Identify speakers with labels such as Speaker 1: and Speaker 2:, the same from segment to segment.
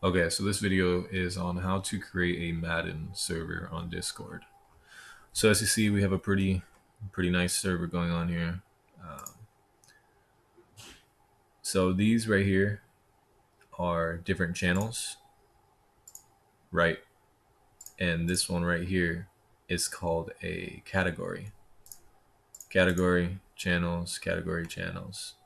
Speaker 1: Okay, so this video is on how to create a Madden server on Discord. So as you see, we have a pretty nice server going on here. So these right here are different channels, right? And this one right here is called a category. Category channels, category channels.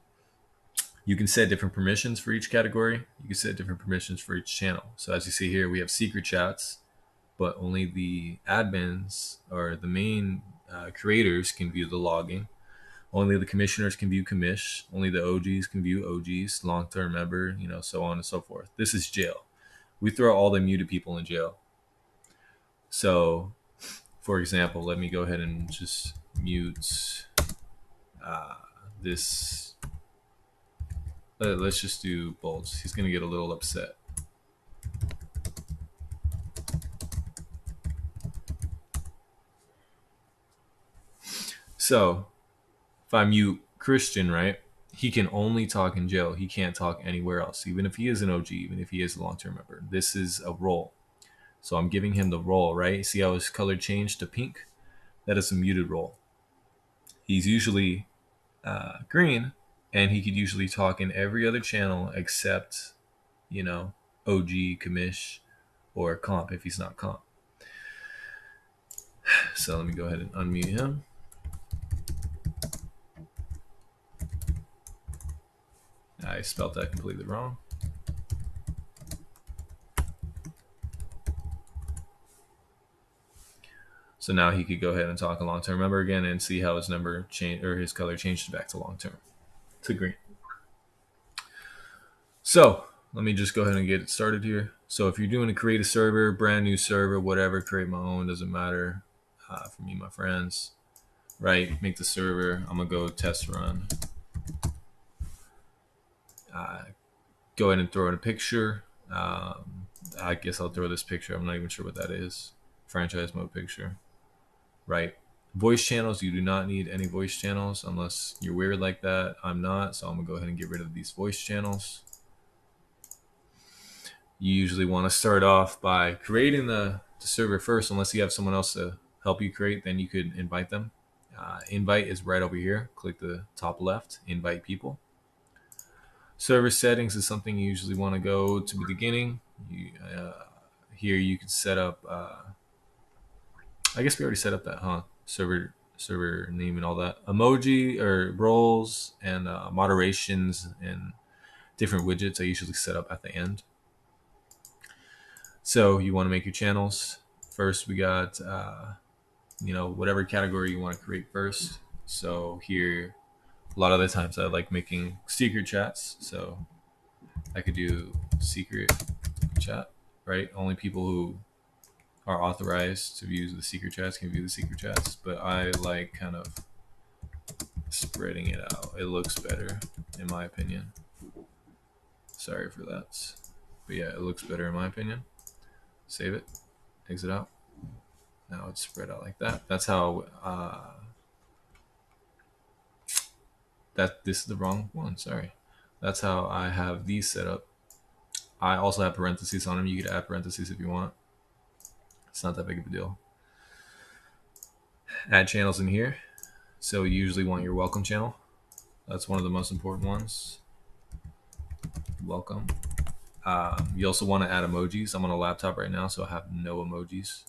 Speaker 1: You can set different permissions for each category. You can set different permissions for each channel. So as you see here, we have secret chats, but only the admins or the main creators can view the logging. Only the commissioners can view commish. Only the OGs can view OGs, long-term member, so on and so forth. This is jail. We throw all the muted people in jail. So, for example, let me go ahead and just mute this. Let's just do Bolts. He's going to get a little upset. So, if I mute Christian, right, he can only talk in jail. He can't talk anywhere else, even if he is an OG, even if he is a long-term member. This is a role. So I'm giving him the role, right? See how his color changed to pink? That is a muted role. He's usually green, and he could usually talk in every other channel except, OG, commish, or comp if he's not comp. So let me go ahead and unmute him. I spelled that completely wrong. So now he could go ahead and talk a long-term member again and see how his number changed, or his color changed back to long-term, to green. So let me just go ahead and get it started here. So if you're doing a create a server, brand new server, whatever, create my own, doesn't matter. For me, my friends, right? Make the server. I'm gonna go test run. Go ahead and throw in a picture. I guess I'll throw this picture. I'm not even sure what that is. Franchise mode picture, right? Voice channels, you do not need any voice channels unless you're weird like that. I'm not, so I'm gonna go ahead and get rid of these voice channels. You usually want to start off by creating the server first, unless you have someone else to help you create, then you could invite them. Invite is right over here. Click the top left, invite people. Server settings is something you usually want to go to the beginning. Here you can set up, I guess we already set up that, huh? Server name and all that. Emoji or roles and moderations and different widgets I usually set up at the end. So you want to make your channels. First we got, whatever category you want to create first. So here, a lot of the times I like making secret chats. So I could do secret chat, right? Only people who are authorized to view the secret chats can view the secret chats. But I like kind of spreading it out. It looks better, in my opinion. Sorry for that. But yeah, it looks better in my opinion. Save it, exit out. Now it's spread out like that. That's how, this is the wrong one, sorry. That's how I have these set up. I also have parentheses on them. You could add parentheses if you want. It's not that big of a deal. Add channels in here. So you usually want your welcome channel. That's one of the most important ones. Welcome. You also want to add emojis. I'm on a laptop right now, so I have no emojis.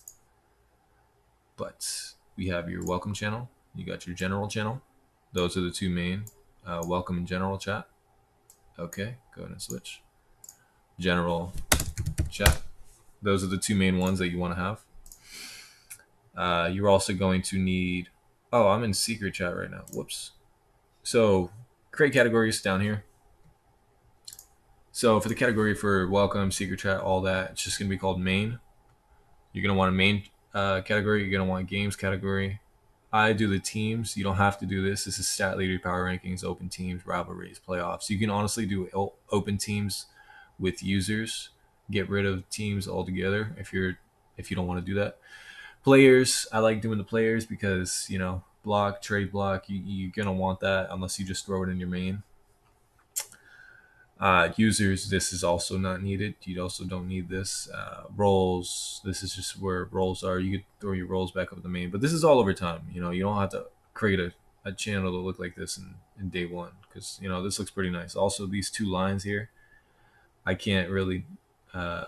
Speaker 1: But we have your welcome channel. You got your general channel. Those are the two main. Welcome and general chat. Okay, go ahead and switch. General chat. Those are the two main ones that you want to have. You're also going to need, oh, I'm in secret chat right now. Whoops. So create categories down here. So for the category for welcome, secret chat, all that, it's just going to be called main. You're going to want a main category. You're going to want games category. I do the teams. You don't have to do this. This is stat leader, power rankings, open teams, rivalries, playoffs. You can honestly do open teams with users. Get rid of teams altogether if you don't want to do that. Players, I like doing the players because, block, trade block, you're going to want that unless you just throw it in your main. Users, this is also not needed. You also don't need this. Roles, this is just where roles are. You could throw your roles back up at the main, but this is all over time. You know, you don't have to create a channel to look like this in day one, because you know this looks pretty nice. Also, these two lines here, I can't really uh,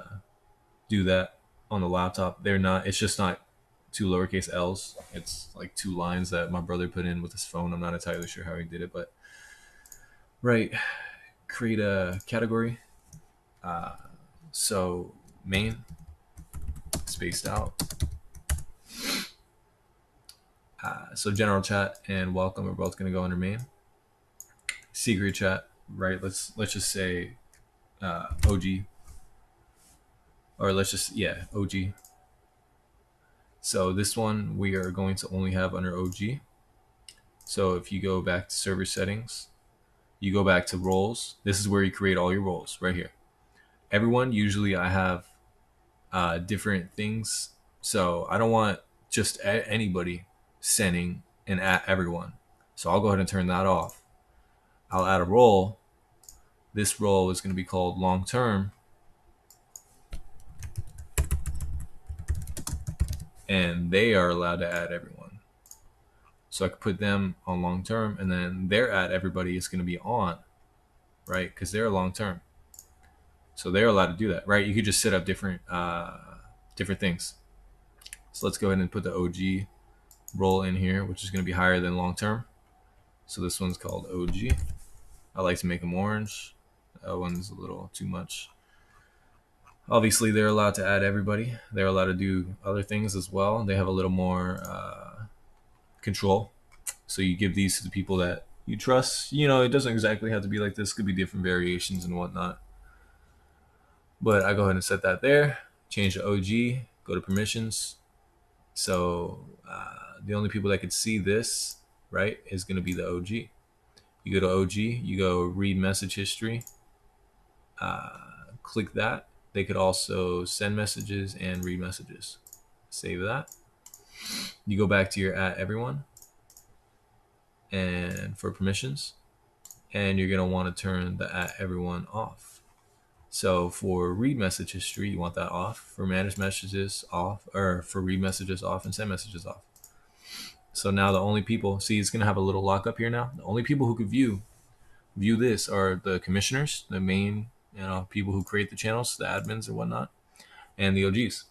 Speaker 1: do that on the laptop. They're not. It's just not two lowercase l's. It's like two lines that my brother put in with his phone. I'm not entirely sure how he did it, but right. Create a category. So main spaced out. So general chat and welcome are both going to go under main. Secret chat, right? Let's just say OG, or let's just OG. So this one we are going to only have under OG. So if you go back to server settings, you go back to roles. This is where you create all your roles right here. Everyone, usually I have different things. So I don't want just anybody sending and at everyone. So I'll go ahead and turn that off. I'll add a role. This role is going to be called long term. And they are allowed to add everyone. So I could put them on long term, and then their add everybody is going to be on, right? Because they're long term. So they're allowed to do that, right? You could just set up different things. So let's go ahead and put the OG role in here, which is going to be higher than long term. So this one's called OG. I like to make them orange. That one's a little too much. Obviously, they're allowed to add everybody. They're allowed to do other things as well. They have a little more control. So you give these to the people that you trust. You know, it doesn't exactly have to be like this. It could be different variations and whatnot. But I go ahead and set that there. Change to OG. Go to permissions. So the only people that could see this, right, is going to be the OG. You go to OG. You go read message history. Click that. They could also send messages and read messages. Save that. You go back to your @everyone and for permissions, and you're going to want to turn the @everyone off. So for read message history, you want that off. For manage messages off, or for read messages off, and send messages off. So now the only people, see, it's going to have a little lockup here now. The only people who could view this are the commissioners, the main, people who create the channels, the admins and whatnot, and the OGs.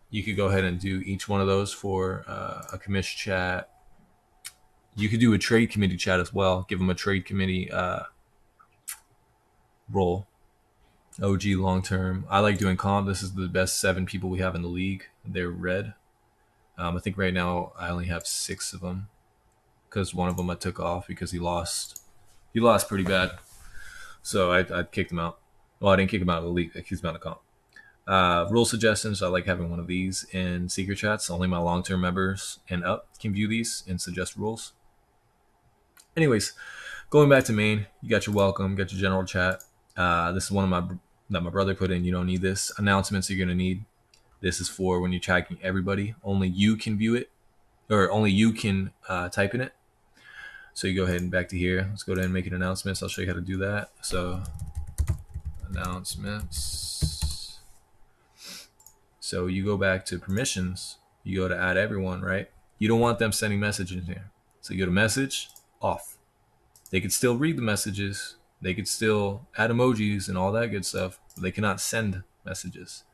Speaker 1: You could go ahead and do each one of those for a commission chat. You could do a trade committee chat as well. Give them a trade committee role. OG long term. I like doing comp. This is the best 7 people we have in the league. They're red. I think right now I only have 6 of them because one of them I took off because he lost. He lost pretty bad. So I kicked him out. Well, I didn't kick him out of the league. I kicked him out of comp. Rule suggestions. I like having one of these in secret chats. Only my long-term members and up can view these and suggest rules. Anyways, going back to main, you got your welcome, got your general chat. This is one of that my brother put in. You don't need this. Announcements you're gonna need. This is for when you're tracking everybody. Only you can view it, or only you can type in it. So you go ahead and back to here. Let's go ahead and make an announcements. I'll show you how to do that. So announcements. So you go back to permissions. You go to add everyone, right? You don't want them sending messages here. So you go to message, off. They could still read the messages. They could still add emojis and all that good stuff, but they cannot send messages,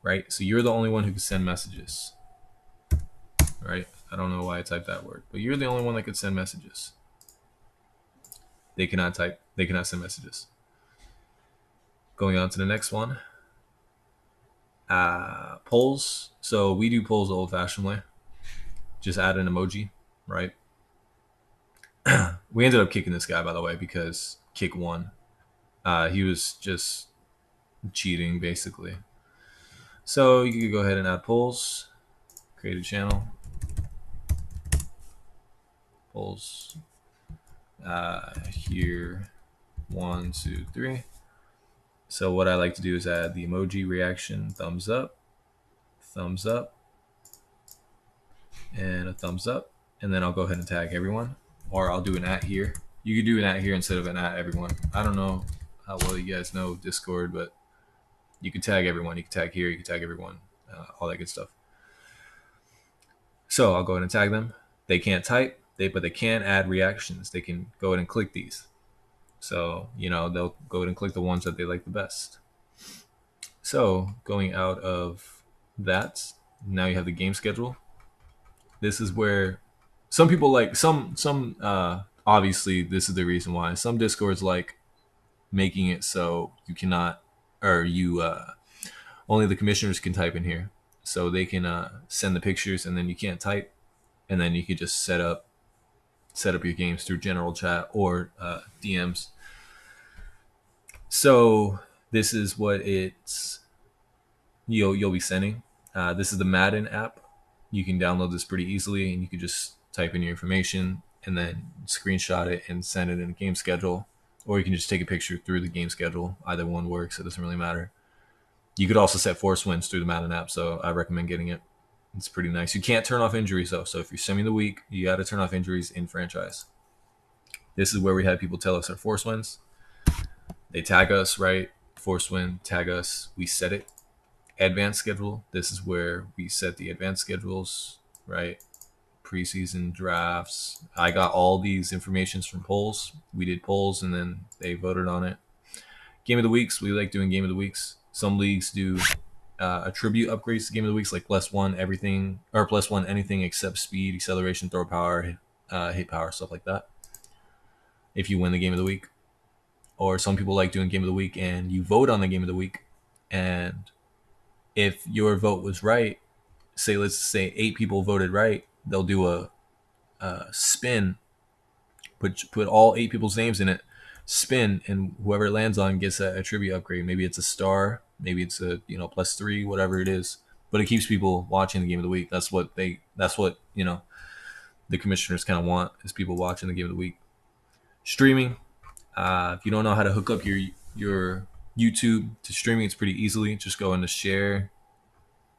Speaker 1: right? So you're the only one who can send messages, right? I don't know why I typed that word, but you're the only one that could send messages. They cannot type. They cannot send messages. Going on to the next one. Polls. So we do polls the old-fashioned way. Just add an emoji, right? We ended up kicking this guy, by the way, because kick won. He was just cheating, basically. So you could go ahead and add polls, create a channel, polls, here, 1, 2, 3. So what I like to do is add the emoji reaction, thumbs up, and a thumbs up. And then I'll go ahead and tag everyone, or I'll do an @ here You could do an at here instead of an at everyone. I don't know how well you guys know Discord, but you can tag everyone. You can tag here. You can tag everyone. All that good stuff. So I'll go ahead and tag them. They can't type, but they can add reactions. They can go ahead and click these. So, they'll go ahead and click the ones that they like the best. So going out of that, now you have the game schedule. This is where some people like obviously this is the reason why some Discords like making it so you cannot, or you only the commissioners can type in here, so they can send the pictures and then you can't type, and then you could just set up your games through general chat or DMs. So this is what you'll be sending. This is the Madden app. You can download this pretty easily, and you can just type in your information and then screenshot it and send it in a game schedule, or you can just take a picture through the game schedule. Either one works. It doesn't really matter. You could also set force wins through the Madden app, so I recommend getting it. It's pretty nice. You can't turn off injuries though, so if you're simming the week, you got to turn off injuries in franchise. This is where we have people tell us our force wins. They tag us, right? Force win, tag us. We set it. Advanced schedule. This is where we set the advanced schedules, right? Preseason drafts. I got all these informations from polls. We did polls and then they voted on it. Game of the weeks. We like doing game of the weeks. Some leagues do attribute upgrades to game of the weeks, like +1 everything, or +1 anything except speed, acceleration, throw power, hit power, stuff like that. If you win the game of the week. Or some people like doing game of the week and you vote on the game of the week, and if your vote was right, let's say 8 people voted right, they'll do a spin, put all 8 people's names in it, spin, and whoever it lands on gets a tribute upgrade. Maybe it's a star, maybe it's a +3, whatever it is. But it keeps people watching the game of the week. That's what the commissioners kind of want, is people watching the game of the week. Streaming. If you don't know how to hook up your YouTube to streaming, it's pretty easily. Just go into share,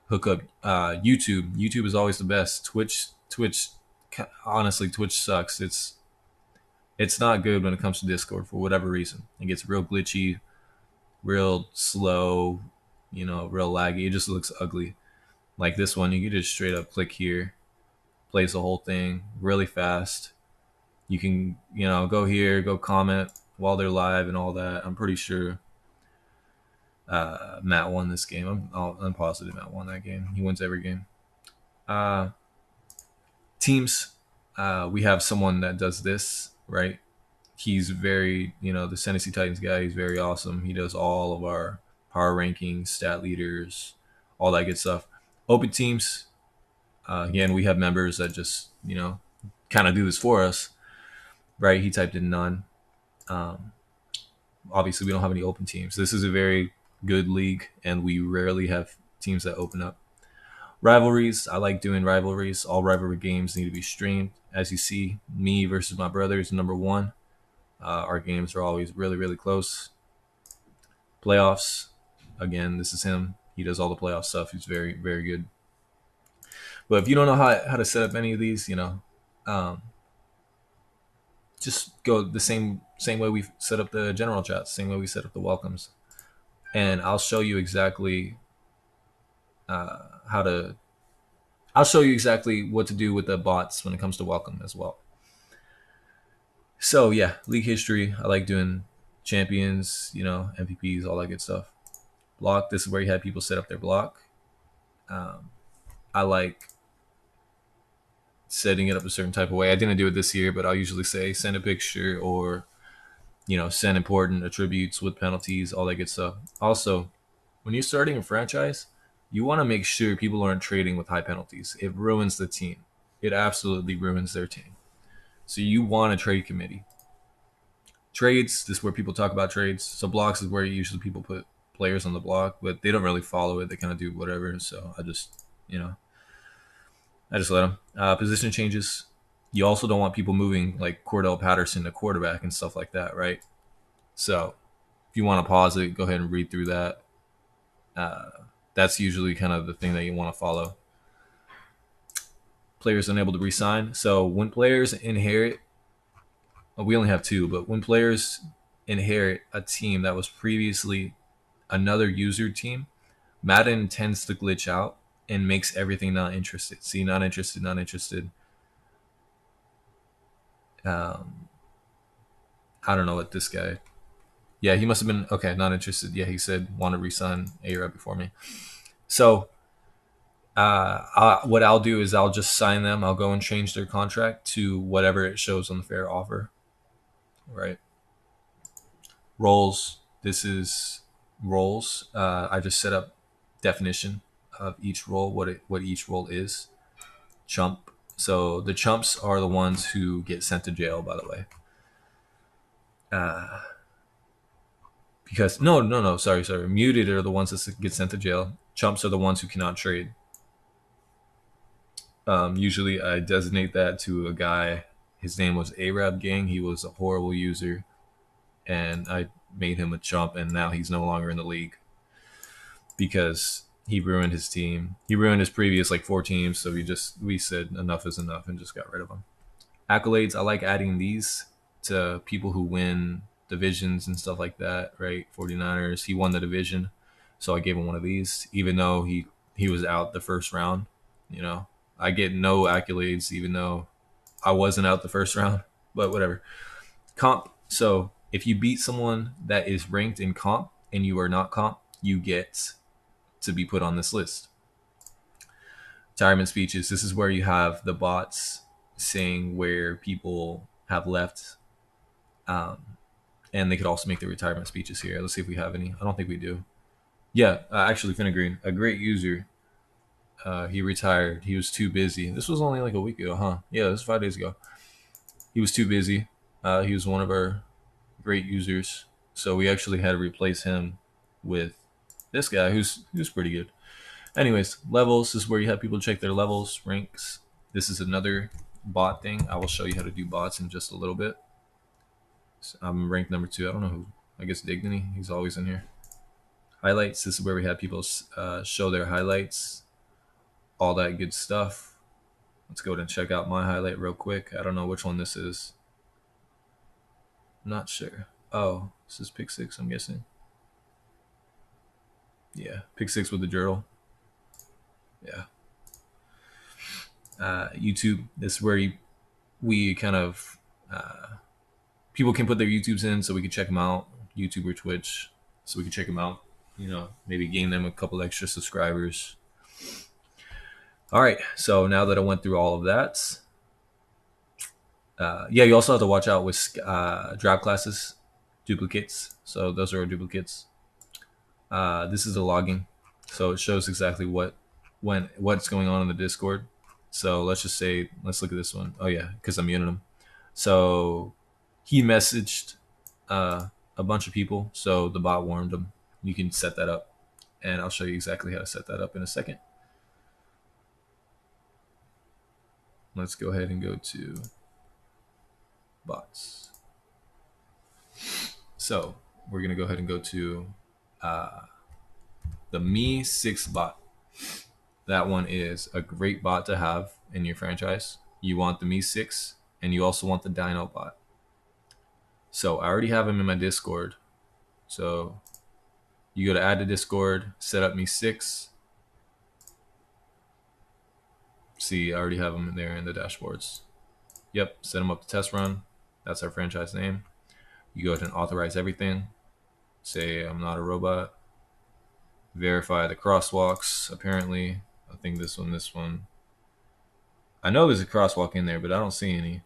Speaker 1: hook up YouTube. YouTube is always the best. Twitch, honestly, Twitch sucks. It's not good when it comes to Discord for whatever reason. It gets real glitchy, real slow, real laggy. It just looks ugly. Like this one, you can just straight up click here, plays the whole thing really fast. You can, go here, go comment while they're live and all that. I'm pretty sure Matt won this game. I'm positive Matt won that game. He wins every game. Teams. We have someone that does this, right? He's very, the Tennessee Titans guy. He's very awesome. He does all of our power rankings, stat leaders, all that good stuff. Open teams. Again, we have members that just, kind of do this for us, right? He typed in none. Obviously, we don't have any open teams. This is a very good league, and we rarely have teams that open up. Rivalries. I like doing rivalries. All rivalry games need to be streamed. As you see, me versus my brother is number 1. Our games are always really, really close. Playoffs. Again, this is him. He does all the playoff stuff. He's very, very good. But if you don't know how to set up any of these, just go the same way we set up the general chats, same way we set up the welcomes, and I'll show you exactly I'll show you exactly what to do with the bots when it comes to welcome as well. So yeah, league history. I like doing champions, MVPs, all that good stuff. Block. This is where you have people set up their block. I like setting it up a certain type of way. I didn't do it this year, but I'll usually say send a picture, or send important attributes with penalties, all that good stuff. Also, when you're starting a franchise, you want to make sure people aren't trading with high penalties. It ruins the team. It absolutely ruins their team. So you want a trade committee. Trades, this is where people talk about trades. So blocks is where usually people put players on the block, but they don't really follow it. They kind of do whatever. So I just let them. Position changes. You also don't want people moving like Cordell Patterson to quarterback and stuff like that, right? So if you want to pause it, go ahead and read through that. That's usually kind of the thing that you want to follow. Players unable to resign. So when players inherit we only have 2, but when players inherit a team that was previously another user team, Madden tends to glitch out and makes everything not interested. See, not interested, not interested. Um, I don't know what this guy. Yeah, he must have been okay. Not interested. Yeah, he said want to resign A-Rab before me. So what I'll do is I'll just sign them. I'll go and change their contract to whatever it shows on the fair offer. Right. Roles. This is roles. I just set up definition of each role, what each role is. Chump. So the chumps are the ones who get sent to jail. By the way. Because no, sorry. Muted are the ones that get sent to jail. Chumps are the ones who cannot trade. Usually, I designate that to a guy. His name was Arab Gang. He was a horrible user, and I made him a chump, and now he's no longer in the league because he ruined his team. He ruined his previous like 4 teams, so we said enough is enough and just got rid of him. Accolades, I like adding these to people who win divisions and stuff like that, right? 49ers, he won the division, so I gave him one of these, even though he was out the first round. You know, I get no accolades even though I wasn't out the first round, but whatever. Comp. So if you beat someone that is ranked in comp and you are not comp, you get to be put on this list. Retirement speeches. This is where you have the bots saying where people have left. And they could also make the retirement speeches here. Let's see if we have any. I don't think we do. Yeah, actually, Finnegreen, a great user. He retired. He was too busy. This was only like a week ago, huh? Yeah, this was 5 days ago. He was too busy. He was one of our great users, so we actually had to replace him with this guy who's pretty good. Anyways, levels is where you have people check their levels, ranks. This is another bot thing. I will show you how to do bots in just a little bit. So I'm ranked number 2. I don't know who. I guess Dignity. He's always in here. Highlights. This is where we have people show their highlights. All that good stuff. Let's go ahead and check out my highlight real quick. I don't know which one this is. I'm not sure. Oh, this is pick 6, I'm guessing. Yeah, pick 6 with the journal. Yeah. YouTube. This is where we kind of people can put their YouTubes in, so we can check them out. YouTube or Twitch, so we can check them out. You know, maybe gain them a couple extra subscribers. All right. So now that I went through all of that, yeah, you also have to watch out with drop classes, duplicates. So those are duplicates. This is the logging, so it shows exactly what's going on in the Discord. So let's just say, let's look at this one. Oh yeah, because I muted him. So he messaged a bunch of people, so the bot warned him. You can set that up, and I'll show you exactly how to set that up in a second. Let's go ahead and go to bots. So we're gonna go ahead and go to the Me6 bot. That one is a great bot to have in your franchise. You want the Me6, and you also want the Dino bot. So I already have him in my Discord. So you go to add to Discord, set up Me6. See, I already have him in there in the dashboards. Yep, set him up to test run. That's our franchise name. You go ahead and authorize everything. Say I'm not a robot. Verify the crosswalks. Apparently, I think this one. I know there's a crosswalk in there, but I don't see any.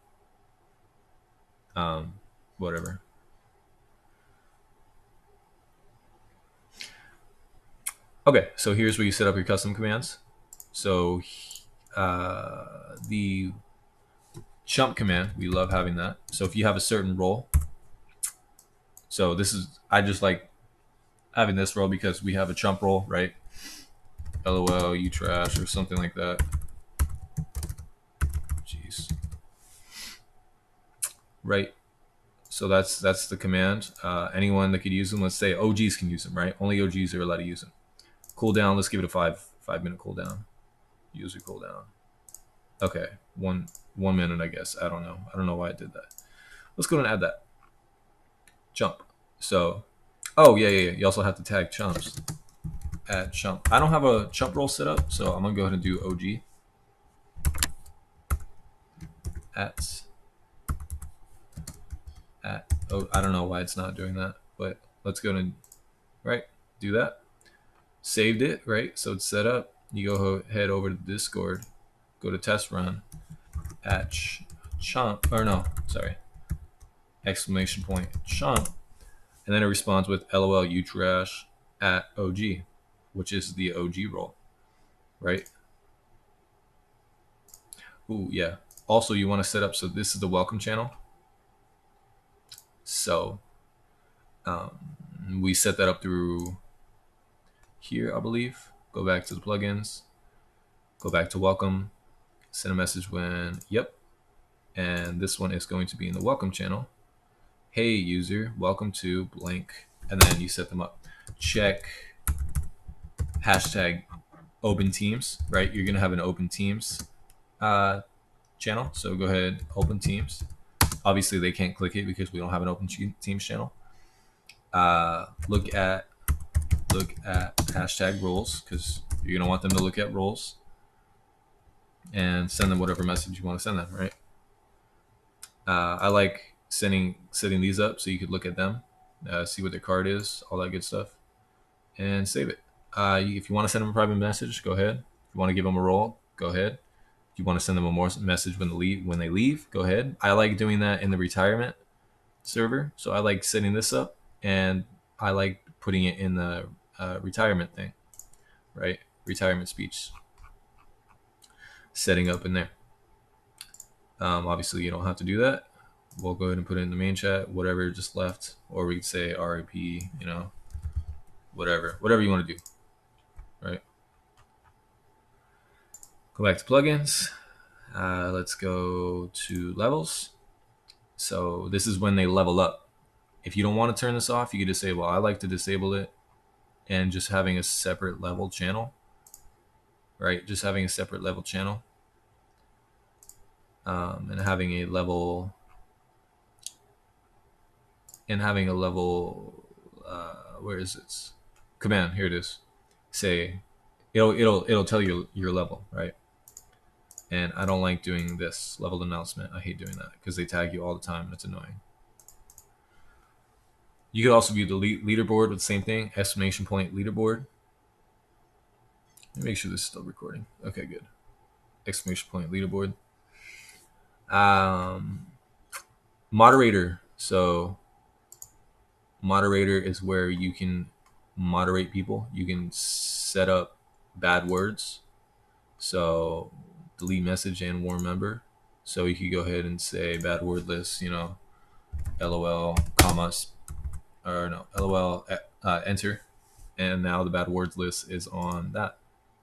Speaker 1: Whatever. Okay, so here's where you set up your custom commands. So the chump command, we love having that. So if you have a certain role, so this is, I just like having this role because we have a chump role, right? LOL, you trash, or something like that. Jeez. Right. So that's the command. Anyone that could use them, let's say OGs can use them, right? Only OGs are allowed to use them. Cooldown, let's give it a 5-minute cooldown. User cooldown. Okay, one minute, I guess. I don't know why I did that. Let's go and add that chump. So, oh yeah. You also have to tag chumps. Add chump. I don't have a chump role set up, so I'm gonna go ahead and do OG. Oh, I don't know why it's not doing that, but let's go and do that. Saved it, right? So it's set up. You go head over to Discord, go to test run, at chump, or no, sorry, exclamation point chump, and then it responds with LOL you trash at OG, which is the OG role, right? Ooh, yeah. Also, you want to set up, so this is the welcome channel. So we set that up through here, I believe. Go back to the plugins, go back to welcome, send a message when, yep. And this one is going to be in the welcome channel. Hey user, welcome to blank. And then you set them up. Check hashtag open teams, right? You're going to have an open teams channel. So go ahead, open teams. Obviously they can't click it because we don't have an open teams channel. Look at hashtag roles, because you're going to want them to look at roles and send them whatever message you want to send them, right? I like setting these up so you could look at them, see what their card is, all that good stuff, and save it. If you want to send them a private message, go ahead. If you want to give them a role, go ahead. If you want to send them a more message when they leave, go ahead. I like doing that in the retirement server, so I like setting this up, and I like putting it in the retirement thing, right? Retirement speech, setting up in there. Obviously, you don't have to do that. We'll go ahead and put it in the main chat, whatever just left, or we could say RIP, you know, whatever you want to do, right? Go back to plugins. Let's go to levels. So this is when they level up. If you don't want to turn this off, you could just say, well, I like to disable it, and just having a separate level channel, right? Just having a separate level channel, and having a level, where is it? Command, here it is. Say, it'll tell you your level, right? And I don't like doing this level announcement. I hate doing that because they tag you all the time and it's annoying. You could also view the leaderboard with the same thing, exclamation point leaderboard. Let me make sure this is still recording. Okay, good. Exclamation point leaderboard. Moderator. So moderator is where you can moderate people. You can set up bad words. So delete message and warm member. So you could go ahead and say bad word list, you know, LOL, commas, or no, LOL, enter. And now the bad words list is on that.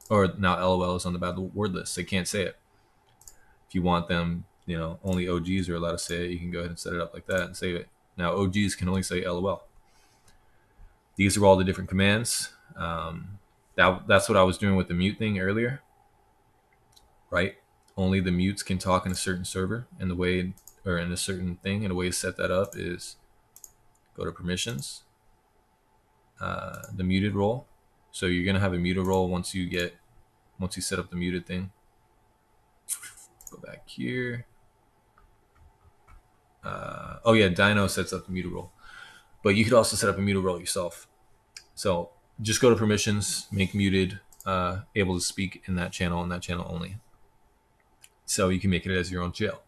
Speaker 1: Or now LOL is on the bad word list. They can't say it. If you want them, you know, only OGs are allowed to say it, you can go ahead and set it up like that and save it. Now OGs can only say LOL. These are all the different commands. That's what I was doing with the mute thing earlier, right? Only the mutes can talk in a certain server, and the way, or in a certain thing, and the way to set that up is go to permissions, the muted role. So you're gonna have a muted role once you set up the muted thing. Go back here. Oh yeah, Dino sets up the muted role, but you could also set up a muted role yourself. So just go to permissions, make muted able to speak in that channel and that channel only. So you can make it as your own channel.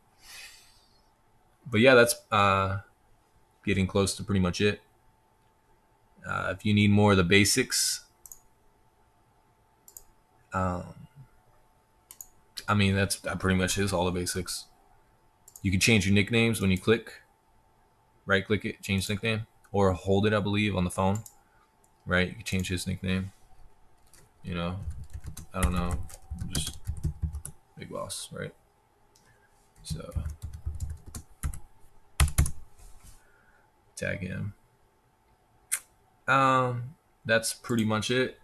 Speaker 1: But yeah, that's getting close to pretty much it. If you need more of the basics, I mean, that pretty much is all the basics. You can change your nicknames when you right click it, change nickname, or hold it, I believe, on the phone, right? You can change his nickname, you know, I don't know, just Big Boss, right? So tag him. That's pretty much it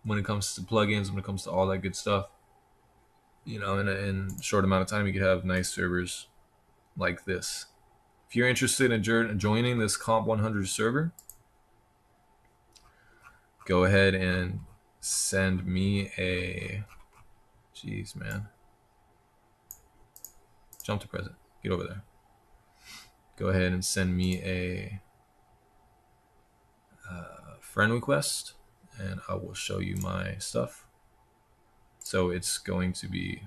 Speaker 1: when it comes to plugins, when it comes to all that good stuff. You know, in a short amount of time, you could have nice servers like this. If you're interested in joining this Comp 100 server, go ahead and send me a... Jeez, man. Jump to present. Get over there. Go ahead and send me a friend request, and I will show you my stuff. So it's going to be...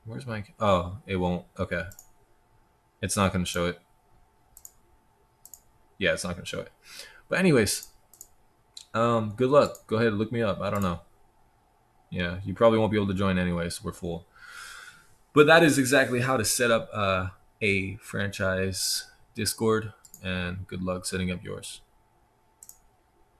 Speaker 1: Where's my... Oh, it won't. Okay. It's not going to show it. Yeah, it's not going to show it. But anyways, good luck. Go ahead and look me up. I don't know. Yeah, you probably won't be able to join anyways. We're full. But that is exactly how to set up a franchise Discord, and good luck setting up yours.